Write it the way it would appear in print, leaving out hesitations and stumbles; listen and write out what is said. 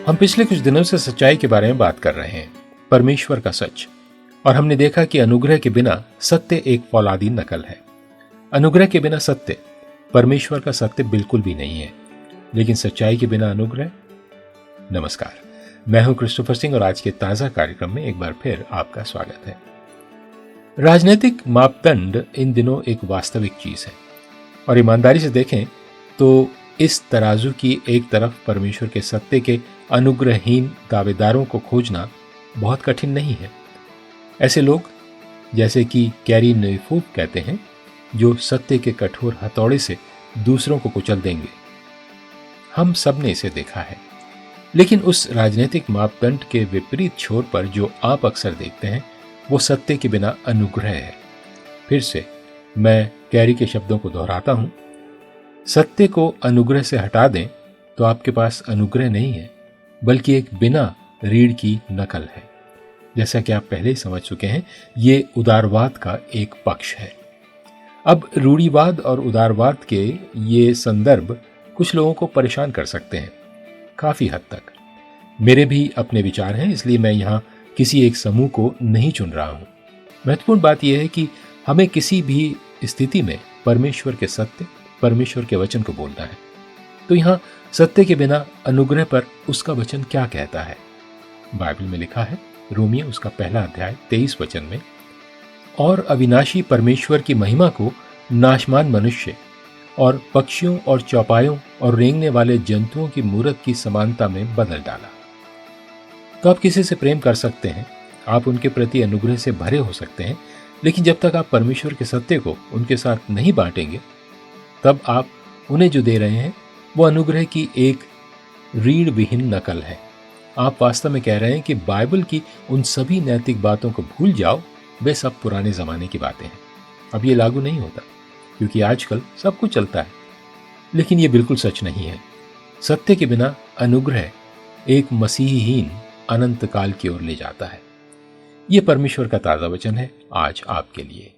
हम पिछले कुछ दिनों से सच्चाई के बारे में बात कर रहे हैं, परमेश्वर का सच। और हमने देखा कि अनुग्रह के बिना सत्य एक फौलादी नकल है। अनुग्रह के बिना सत्य परमेश्वर का सत्य बिल्कुल भी नहीं है, लेकिन सच्चाई के बिना अनुग्रह। नमस्कार, मैं हूं क्रिस्टोफर सिंह और आज के ताजा कार्यक्रम में एक बार फिर आपका स्वागत है। राजनीतिक मापदंड इन दिनों एक वास्तविक चीज है और ईमानदारी से देखें तो इस तराजू की एक तरफ परमेश्वर के सत्य के अनुग्रहहीन दावेदारों को खोजना बहुत कठिन नहीं है। ऐसे लोग जैसे कि कैरी न्यूपोर्ट कहते हैं, जो सत्य के कठोर हथौड़े से दूसरों को कुचल देंगे। हम सब ने इसे देखा है, लेकिन उस राजनीतिक मापदंड के विपरीत छोर पर जो आप अक्सर देखते हैं वो सत्य के बिना अनुग्रह है। फिर से मैं कैरी के शब्दों को दोहराता हूं, सत्य को अनुग्रह से हटा दें तो आपके पास अनुग्रह नहीं है, बल्कि एक बिना रीढ़ की नकल है। जैसा कि आप पहले ही समझ चुके हैं, ये उदारवाद का एक पक्ष है। अब रूढ़िवाद और उदारवाद के ये संदर्भ कुछ लोगों को परेशान कर सकते हैं, काफी हद तक। मेरे भी अपने विचार हैं, इसलिए मैं यहाँ किसी एक समूह को नहीं चुन रहा हूँ। महत्वपूर्ण बात यह है कि हमें किसी भी स्थिति में परमेश्वर के सत्य, परमेश्वर के वचन को बोलना है। तो यहाँ सत्य के बिना अनुग्रह पर उसका वचन क्या कहता है? बाइबल में लिखा है, रोमियो उसका पहला अध्याय 23 वचन में, और अविनाशी परमेश्वर की महिमा को नाशमान मनुष्य और पक्षियों और चौपायों और रेंगने वाले जंतुओं की मूरत की समानता में बदल डाला। तो आप किसी से प्रेम कर सकते हैं, आप उनके प्रति अनुग्रह से भरे हो सकते हैं, लेकिन जब तक आप परमेश्वर के सत्य को उनके साथ नहीं बांटेंगे, तब आप उन्हें जो दे रहे हैं वो अनुग्रह की एक रीढ़ विहीन नकल है। आप वास्तव में कह रहे हैं कि बाइबल की उन सभी नैतिक बातों को भूल जाओ, वे सब पुराने जमाने की बातें हैं, अब ये लागू नहीं होता, क्योंकि आजकल सब कुछ चलता है। लेकिन ये बिल्कुल सच नहीं है। सत्य के बिना अनुग्रह एक मसीहीहीन अनंत काल की ओर ले जाता है। ये परमेश्वर का ताजा वचन है आज आपके लिए।